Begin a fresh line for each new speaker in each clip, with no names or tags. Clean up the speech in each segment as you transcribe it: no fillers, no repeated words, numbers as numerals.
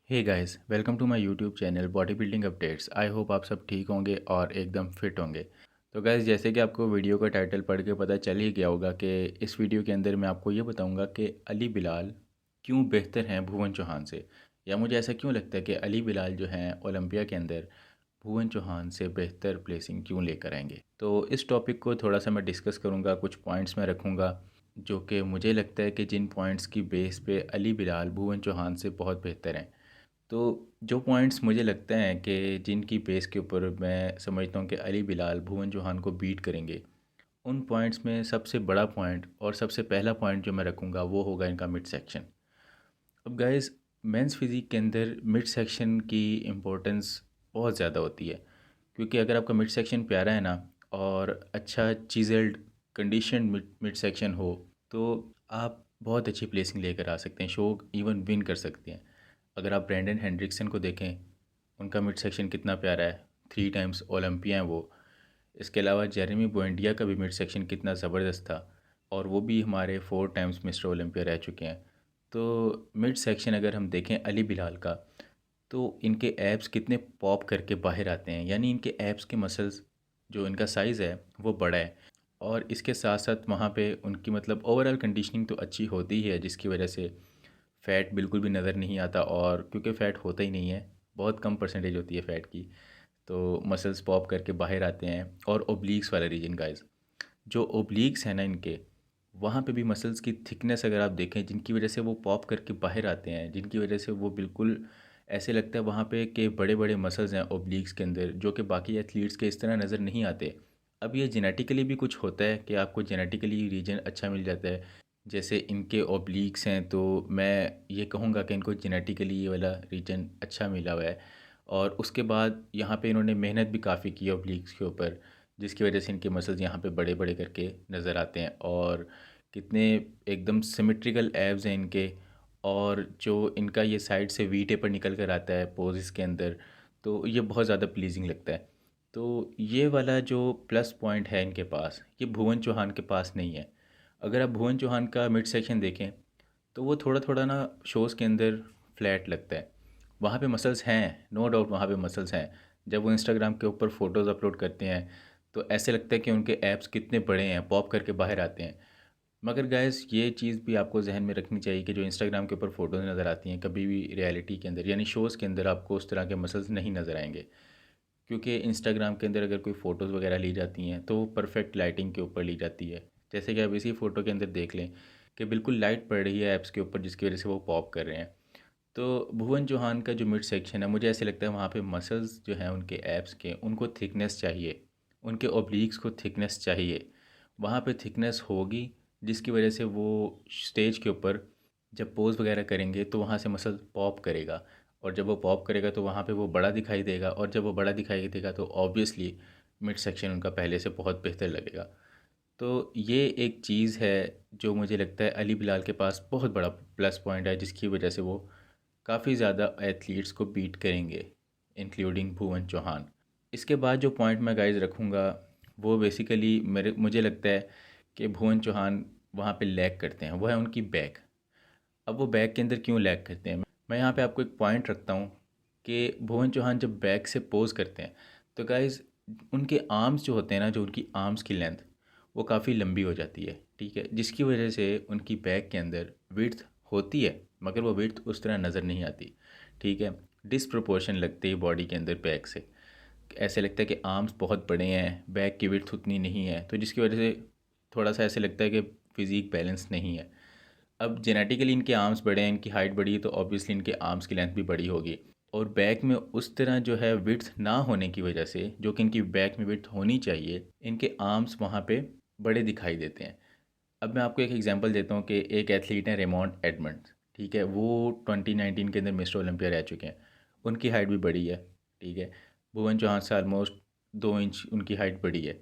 Hey guys, welcome to my YouTube channel body building updates. I hope आप सब ठीक होंगे और एकदम फिट होंगे। तो गाइस, जैसे कि आपको वीडियो का टाइटल पढ़ के पता चल ही गया होगा कि इस वीडियो के अंदर मैं आपको ये बताऊंगा कि अली बिलाल क्यों बेहतर हैं भुवन चौहान से, या मुझे ऐसा क्यों लगता है कि अली बिलाल जो हैं ओलंपिया के अंदर भुवन चौहान से बेहतर प्लेसिंग क्यों लेकर आएंगे। तो इस टॉपिक को थोड़ा सा मैं डिस्कस करूँगा, कुछ पॉइंट्स मैं रखूँगा जो कि मुझे लगता है कि जिन पॉइंट्स की बेस पे अली बिलाल भुवन चौहान से बहुत बेहतर हैं। तो जो पॉइंट्स मुझे लगते हैं कि जिनकी बेस के ऊपर मैं समझता हूँ कि अली बिलाल भुवन चौहान को बीट करेंगे, उन पॉइंट्स में सबसे बड़ा पॉइंट और सबसे पहला पॉइंट जो मैं रखूँगा वो होगा इनका मिड सेक्शन। अब गाइस, मेंस फिज़िक के अंदर मिड सेक्शन की इम्पोर्टेंस बहुत ज़्यादा होती है, क्योंकि अगर आपका मिड सेक्शन प्यारा है ना और अच्छा चीज़ल्ड कंडीशन मिड सेक्शन हो, तो आप बहुत अच्छी प्लेसिंग लेकर आ सकते हैं, शो इवन विन कर सकते हैं। अगर आप ब्रेंडन हेंड्रिक्सन को देखें, उनका मिड सेक्शन कितना प्यारा है, 3 टाइम्स ओलंपिया हैं वो। इसके अलावा जेरेमी बुएंडिया का भी मिड सेक्शन कितना ज़बरदस्त था, और वो भी हमारे 4 टाइम्स मिस्टर ओलंपिया रह चुके हैं। तो मिड सेक्शन अगर हम देखें अली बिलाल का, तो इनके एब्स कितने पॉप करके बाहर आते हैं, यानी इनके एब्स के मसल्स जो इनका साइज़ है वो बड़ा है। और इसके साथ साथ वहाँ पे उनकी मतलब ओवरऑल कंडीशनिंग तो अच्छी होती ही है, जिसकी वजह से फ़ैट बिल्कुल भी नज़र नहीं आता, और क्योंकि फ़ैट होता ही नहीं है, बहुत कम परसेंटेज होती है फ़ैट की, तो मसल्स पॉप करके बाहर आते हैं। और ओब्लीक्स वाला रीजन गाइस, जो ओब्लीक्स है ना इनके, वहाँ पे भी मसल्स की थिकनेस अगर आप देखें, जिनकी वजह से वो पॉप करके बाहर आते हैं, जिनकी वजह से वो बिल्कुल ऐसे लगता है वहाँ पे कि बड़े बड़े मसल्स हैं ओब्लीक्स के अंदर, जो कि बाकी एथलीट्स के इस तरह नज़र नहीं आते। अब ये जेनेटिकली भी कुछ होता है कि आपको जेनेटिकली रीजन अच्छा मिल जाता है। जैसे इनके ओब्लीक्स हैं, तो मैं ये कहूँगा कि इनको जेनेटिकली ये वाला रीजन अच्छा मिला हुआ है। और उसके बाद यहाँ पे इन्होंने मेहनत भी काफ़ी की है ओब्लीक्स के ऊपर, जिसकी वजह से इनके मसल्स यहाँ पे बड़े बड़े करके नज़र आते हैं, और कितने एकदम सिमेट्रिकल एब्स हैं इनके। और जो इनका ये साइड से वी टेपर निकल कर आता है पोजेस के अंदर, तो ये बहुत ज़्यादा प्लीजिंग लगता है। तो ये वाला जो प्लस पॉइंट है इनके पास, ये भुवन चौहान के पास नहीं है। अगर आप भुवन चौहान का मिड सेक्शन देखें, तो वो थोड़ा थोड़ा ना शोज़ के अंदर फ्लैट लगता है। वहाँ पे मसल्स हैं, नो डाउट वहाँ पे मसल्स हैं। जब वो इंस्टाग्राम के ऊपर फ़ोटोज़ अपलोड करते हैं, तो ऐसे लगता है कि उनके एब्स कितने बड़े हैं, पॉप करके बाहर आते हैं। मगर गाइस, ये चीज़ भी आपको जहन में रखनी चाहिए कि जो इंस्टाग्राम के ऊपर फ़ोटोज़ नज़र आती हैं, कभी भी रियलिटी के अंदर यानी शोज़ के अंदर आपको उस तरह के मसल्स नहीं नज़र आएंगे। क्योंकि इंस्टाग्राम के अंदर अगर कोई फ़ोटोज़ वगैरह ली जाती हैं, तो वो परफेक्ट लाइटिंग के ऊपर ली जाती है। जैसे कि आप इसी फ़ोटो के अंदर देख लें कि बिल्कुल लाइट पड़ रही है ऐप्स के ऊपर, जिसकी वजह से वो पॉप कर रहे हैं। तो भुवन चौहान का जो मिड सेक्शन है, मुझे ऐसे लगता है वहाँ पे मसल्स जो हैं उनके एब्स के, उनको थिकनेस चाहिए, उनके ओब्लिक्स को थिकनेस चाहिए। वहाँ पे थिकनेस होगी, जिसकी वजह से वो स्टेज के ऊपर जब पोज़ वगैरह करेंगे तो वहाँ से मसल पॉप करेगा, और जब वो पॉप करेगा तो वहाँ पे वो बड़ा दिखाई देगा, और जब वो बड़ा दिखाई देगा तो ऑब्वियसली मिड सेक्शन उनका पहले से बहुत बेहतर लगेगा। तो ये एक चीज़ है जो मुझे लगता है अली बिलाल के पास बहुत बड़ा प्लस पॉइंट है, जिसकी वजह से वो काफ़ी ज़्यादा एथलीट्स को बीट करेंगे, इंक्लूडिंग भुवन चौहान। इसके बाद जो पॉइंट मैं गाइज रखूँगा, वो बेसिकली मेरे मुझे लगता है कि भुवन चौहान वहाँ पे लैग करते हैं, वो है उनकी बैक। अब वो बैक के अंदर क्यों लैग करते हैं, मैं यहाँ पे आपको एक पॉइंट रखता हूँ कि भुवन चौहान जब बैक से पोज करते हैं, तो गाइज उनके आर्म्स जो होते हैं ना, जो उनकी आर्म्स की लेंथ वो काफ़ी लंबी हो जाती है, ठीक है, जिसकी वजह से उनकी बैक के अंदर विड्थ होती है, मगर वो विड्थ उस तरह नज़र नहीं आती, ठीक है। डिसप्रोपोर्शन लगती है बॉडी के अंदर बैक से, ऐसे लगता है कि आर्म्स बहुत बड़े हैं, बैक की विड्थ उतनी नहीं है, तो जिसकी वजह से थोड़ा सा ऐसे लगता है कि फ़िज़ीक बैलेंस नहीं है। अब जेनेटिकली इनके आर्म्स बड़े हैं, इनकी हाइट बड़ी है, तो ऑब्वियसली इनके आर्म्स की लेंथ भी बड़ी होगी। और बैक में उस तरह जो है विड्थ ना होने की वजह से, जो कि इनकी बैक में विड्थ होनी चाहिए, इनके आर्म्स वहाँ पे बड़े दिखाई देते हैं। अब मैं आपको एक एग्जांपल देता हूँ कि एक एथलीट है रेमॉन्ड एडमंड्स, ठीक है, वो 2019 के अंदर मिस्टर ओलंपिया रह चुके हैं। उनकी हाइट भी बड़ी है, ठीक है। भुवन चौहान से ऑलमोस्ट 2 इंच उनकी हाइट बड़ी है।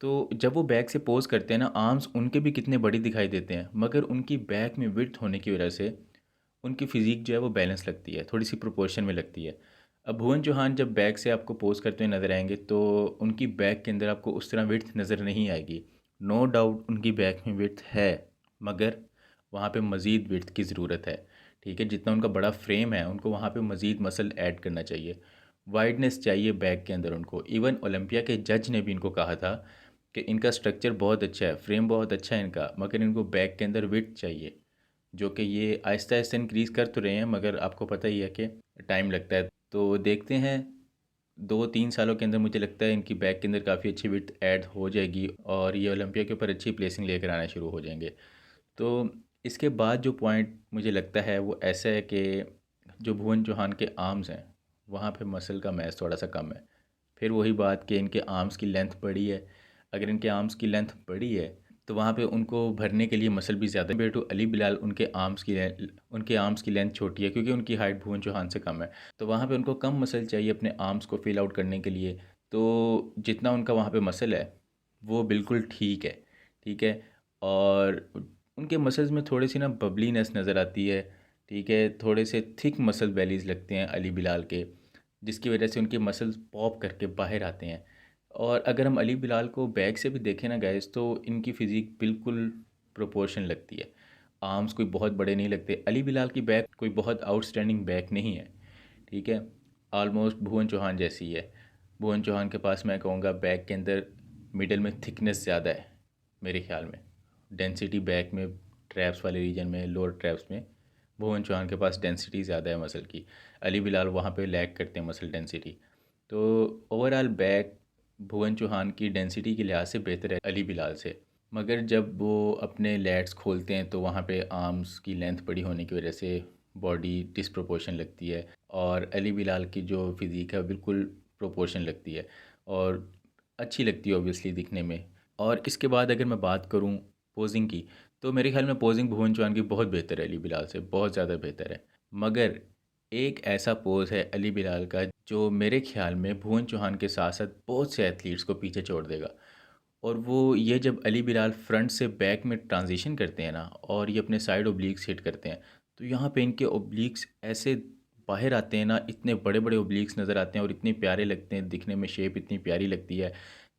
तो जब वो बैक से पोज़ करते हैं ना, आर्म्स उनके भी कितने बड़े दिखाई देते हैं, मगर उनकी बैक में विड्थ होने की वजह से उनकी फ़िज़ीक जो है वो बैलेंस लगती है, थोड़ी सी प्रोपोर्शन में लगती है। अब भुवन चौहान जब बैक से आपको पोज़ करते हुए नज़र आएंगे, तो उनकी बैक के अंदर आपको उस तरह विड्थ नज़र नहीं आएगी। नो डाउट उनकी बैक में विड्थ है, मगर वहाँ पे मज़ीद विड्थ की ज़रूरत है, ठीक है, जितना उनका बड़ा फ्रेम है उनको वहाँ पे मज़ीद मसल ऐड करना चाहिए, वाइडनेस चाहिए बैक के अंदर उनको। इवन ओलंपिया के जज ने भी इनको कहा था कि इनका स्ट्रक्चर बहुत अच्छा है, फ्रेम बहुत अच्छा है इनका, मगर इनको बैक के अंदर विड्थ चाहिए, जो कि ये आहिस्ता आहिस्ता इंक्रीज़ कर तो रहे हैं, मगर आपको पता ही है कि टाइम लगता है। तो देखते हैं 2-3 सालों के अंदर मुझे लगता है इनकी बैक के अंदर काफ़ी अच्छी विड्थ ऐड हो जाएगी और ये ओलंपिया के ऊपर अच्छी प्लेसिंग लेकर आना शुरू हो जाएंगे। तो इसके बाद जो पॉइंट मुझे लगता है वो ऐसा है कि जो भुवन चौहान के आर्म्स हैं वहाँ पे मसल का मैच थोड़ा सा कम है। फिर वही बात कि इनके आर्म्स की लेंथ बड़ी है, अगर इनके आर्म्स की लेंथ बड़ी है तो वहाँ पे उनको भरने के लिए मसल भी ज़्यादा है। बेटू अली बिलाल उनके आर्म्स की लेंथ छोटी है क्योंकि उनकी हाइट भुवन चौहान से कम है, तो वहाँ पे उनको कम मसल चाहिए अपने आर्म्स को फिल आउट करने के लिए। तो जितना उनका वहाँ पे मसल है वो बिल्कुल ठीक है, ठीक है। और उनके मसल्स में थोड़ी सी ना बबलीनेस नज़र आती है, ठीक है, थोड़े से थिक मसल बेलीज लगते हैं अली बिलाल के, जिसकी वजह से उनके मसल्स पॉप करके बाहर आते हैं। और अगर हम अली बिलाल को बैक से भी देखें ना गाइस, तो इनकी फ़िज़ीक बिल्कुल प्रोपोर्शन लगती है, आर्म्स कोई बहुत बड़े नहीं लगते। अली बिलाल की बैक कोई बहुत आउटस्टैंडिंग बैक नहीं है, ठीक है, ऑलमोस्ट भुवन चौहान जैसी ही है। भुवन चौहान के पास मैं कहूँगा बैक के अंदर मिडल में थिकनेस ज़्यादा है मेरे ख्याल में, डेंसिटी बैक में, ट्रैप्स वाले रीजन में, लोअर ट्रैप्स में भुवन चौहान के पास डेंसिटी ज़्यादा है मसल की। अली बिलाल वहाँ पे लैग करते हैं मसल डेंसिटी। तो ओवरऑल बैक भुवन चौहान की डेंसिटी के लिहाज से बेहतर है अली बिलाल से, मगर जब वो अपने लैट्स खोलते हैं तो वहाँ पे आर्म्स की लेंथ बड़ी होने की वजह से बॉडी डिसप्रोपोर्शन लगती है, और अली बिलाल की जो फिज़ीक है वो बिल्कुल प्रोपोर्शन लगती है और अच्छी लगती है ऑब्वियसली दिखने में। और इसके बाद अगर मैं बात करूँ पोजिंग की, तो मेरे ख्याल में पोजिंग भुवन चौहान की बहुत बेहतर है, अली बिलाल से बहुत ज़्यादा बेहतर है। मगर एक ऐसा पोज़ है अली बिलाल का जो मेरे ख्याल में भुवन चौहान के साथ साथ बहुत से एथलीट्स को पीछे छोड़ देगा, और वो ये जब अली बिलाल फ्रंट से बैक में ट्रांजिशन करते हैं ना और ये अपने साइड ओब्लिक्स हिट करते हैं, तो यहाँ पे इनके ओब्लिक्स ऐसे बाहर आते हैं ना, इतने बड़े बड़े ओब्लिक्स नज़र आते हैं और इतने प्यारे लगते हैं दिखने में, शेप इतनी प्यारी लगती है,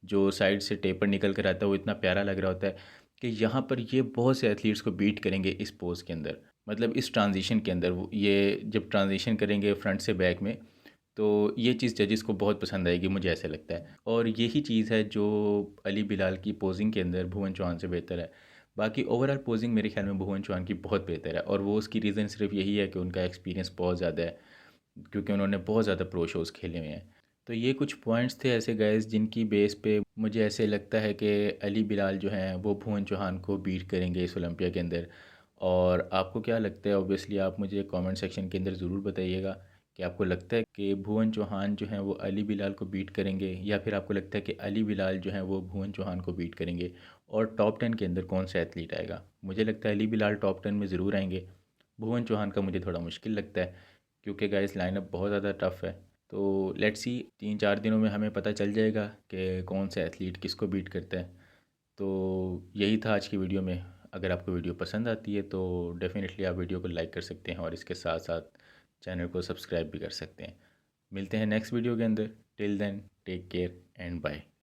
जो साइड से टेपर निकल कर आता है वो इतना प्यारा लग रहा होता है कि यहाँ पर ये बहुत से एथलीट्स को बीट करेंगे इस पोज के अंदर, मतलब इस ट्रांजिशन के अंदर। वो ये जब ट्रांजिशन करेंगे फ्रंट से बैक में, तो ये चीज़ जजेस को बहुत पसंद आएगी, मुझे ऐसा लगता है। और यही चीज़ है जो अली बिलाल की पोजिंग के अंदर भुवन चौहान से बेहतर है। बाकी ओवरऑल पोजिंग मेरे ख्याल में भुवन चौहान की बहुत बेहतर है, और वो उसकी रीज़न सिर्फ यही है कि उनका एक्सपीरियंस बहुत ज़्यादा है, क्योंकि उन्होंने बहुत ज़्यादा प्रो शोज़ खेले हुए हैं। तो ये कुछ पॉइंट्स थे ऐसे गाइस जिनकी बेस पे मुझे ऐसे लगता है कि अली बिलाल जो हैं वो भुवन चौहान को बीट करेंगे इस ओलंपिया के अंदर। और आपको क्या लगता है, ऑब्वियसली आप मुझे कमेंट सेक्शन के अंदर ज़रूर बताइएगा कि आपको लगता है कि भुवन चौहान जो हैं वो अली बिलाल को बीट करेंगे, या फिर आपको लगता है कि अली बिलाल जो हैं वो भुवन चौहान को बीट करेंगे। और टॉप 10 के अंदर कौन सा एथलीट आएगा? मुझे लगता है अली बिलाल टॉप 10 में ज़रूर आएंगे, भुवन चौहान का मुझे थोड़ा मुश्किल लगता है, क्योंकि गाइस लाइनअप बहुत ज़्यादा टफ है। तो लेट्स सी 3-4 दिनों में हमें पता चल जाएगा कि कौन सा एथलीट किसको बीट करता है। तो यही था आज की वीडियो में। अगर आपको वीडियो पसंद आती है तो डेफ़िनेटली आप वीडियो को लाइक कर सकते हैं और इसके साथ साथ चैनल को सब्सक्राइब भी कर सकते हैं। मिलते हैं नेक्स्ट वीडियो के अंदर। Till then take care and bye.